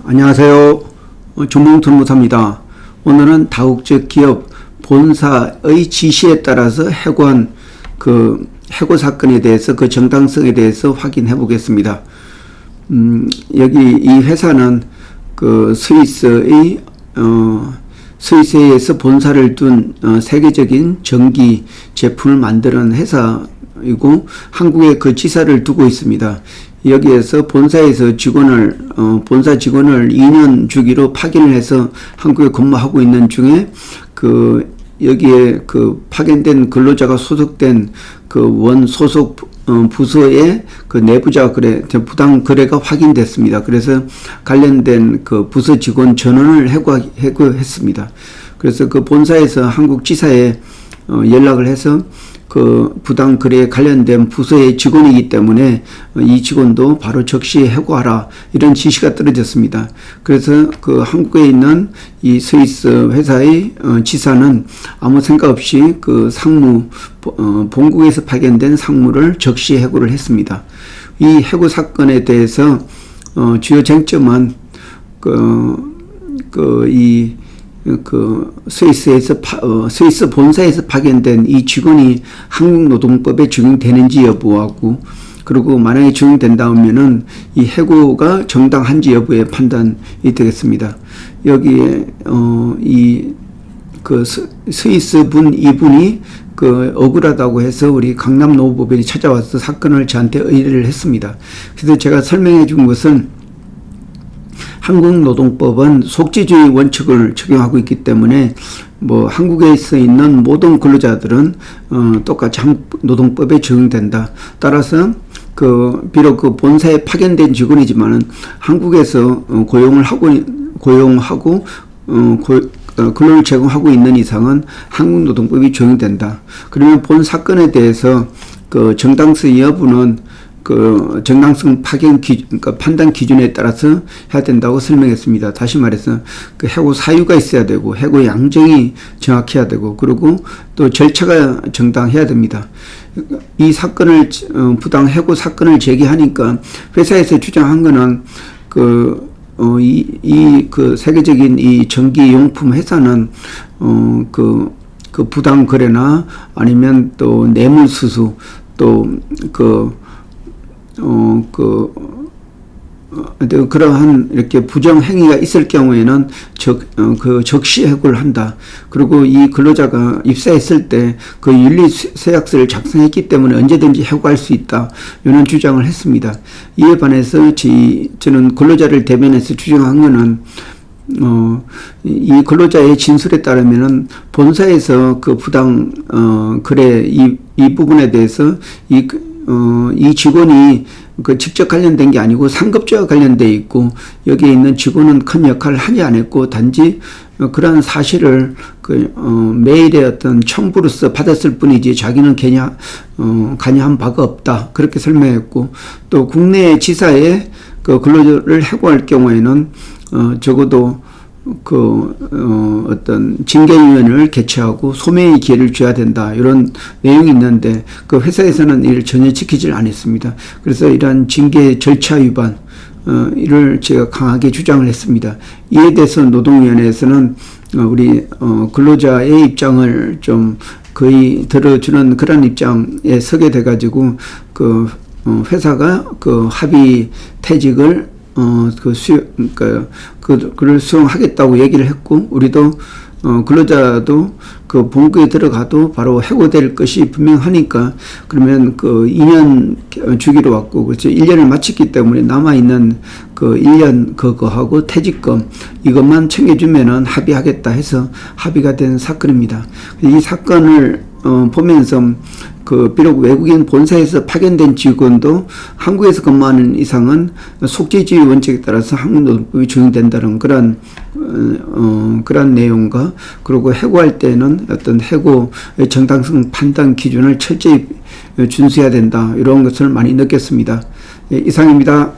안녕하세요. 전문투무사입니다. 오늘은 다국적 기업 본사의 지시에 따라서 해고한 해고 사건에 대해서 그 정당성에 대해서 확인해 보겠습니다. 여기 이 회사는 스위스에서 본사를 둔 세계적인 전기 제품을 만드는 회사이고 한국에 그 지사를 두고 있습니다. 여기에서 본사에서 본사 직원을 2년 주기로 파견을 해서 한국에 근무하고 있는 중에 여기에 파견된 근로자가 소속된 원 소속 부서의 내부자 거래, 부당 거래가 확인됐습니다. 그래서 관련된 부서 직원 전원을 해고했습니다. 그래서 본사에서 한국 지사에 연락을 해서 부당 거래에 관련된 부서의 직원이기 때문에 이 직원도 바로 즉시 해고하라, 이런 지시가 떨어졌습니다. 그래서 한국에 있는 이 스위스 회사의 지사는 아무 생각 없이 본국에서 파견된 상무를 즉시 해고를 했습니다. 이 해고 사건에 대해서 주요 쟁점은 스위스 본사에서 파견된 이 직원이 한국노동법에 적용되는지 여부하고, 그리고 만약에 적용된다면은 이 해고가 정당한지 여부의 판단이 되겠습니다. 여기에 스위스 이분이 억울하다고 해서 우리 강남노무법인이 찾아와서 사건을 저한테 의뢰를 했습니다. 그래서 제가 설명해 준 것은 한국노동법은 속지주의 원칙을 적용하고 있기 때문에 한국에서 있는 모든 근로자들은 똑같이 한국노동법에 적용된다. 따라서 비록 본사에 파견된 직원이지만은 한국에서 고용하고 근로를 제공하고 있는 이상은 한국노동법이 적용된다. 그러면 본 사건에 대해서 정당성 여부는 정당성 파견 판단 기준에 따라서 해야 된다고 설명했습니다. 다시 말해서 해고 사유가 있어야 되고, 해고 양정이 정확해야 되고, 그리고 또 절차가 정당해야 됩니다. 이 사건을 부당 해고 사건을 제기하니까 회사에서 주장한 거는 세계적인 이 전기용품 회사는 부당 거래나 아니면 또 뇌물수수, 또 그러한 이렇게 부정 행위가 있을 경우에는 즉시 해고를 한다. 그리고 이 근로자가 입사했을 때 윤리서약서를 작성했기 때문에 언제든지 해고할 수 있다, 이런 주장을 했습니다. 이에 반해서 저는 근로자를 대변해서 주장한 것은 이 근로자의 진술에 따르면은 본사에서 부당 거래 이 부분에 대해서 이 직원이 직접 관련된 게 아니고 상급자와 관련돼 있고, 여기에 있는 직원은 큰 역할을 하지 않았고, 단지 그러한 사실을 메일의 어떤 첨부로서 받았을 뿐이지 자기는 관여한 바가 없다, 그렇게 설명했고, 또 국내 지사에 근로자를 해고할 경우에는 적어도 어떤 징계위원회를 개최하고 소명의 기회를 줘야 된다, 이런 내용이 있는데 회사에서는 이를 전혀 지키질 않았습니다. 그래서 이러한 징계 절차 위반, 이를 제가 강하게 주장을 했습니다. 이에 대해서 노동위원회에서는 우리 근로자의 입장을 좀 거의 들어주는 그런 입장에 서게 돼가지고 회사가 합의 퇴직을 그를 수용하겠다고 얘기를 했고, 우리도 근로자도 본국에 들어가도 바로 해고될 것이 분명하니까, 그러면 2년 주기로 왔고, 그렇죠. 1년을 마쳤기 때문에 남아있는 1년 그거하고 퇴직금 이것만 챙겨주면은 합의하겠다 해서 합의가 된 사건입니다. 이 사건을 보면서 비록 외국인 본사에서 파견된 직원도 한국에서 근무하는 이상은 속지주의 원칙에 따라서 한국노동법이 적용된다는 그런 내용과, 그리고 해고할 때는 어떤 해고의 정당성 판단 기준을 철저히 준수해야 된다, 이런 것을 많이 느꼈습니다. 이상입니다.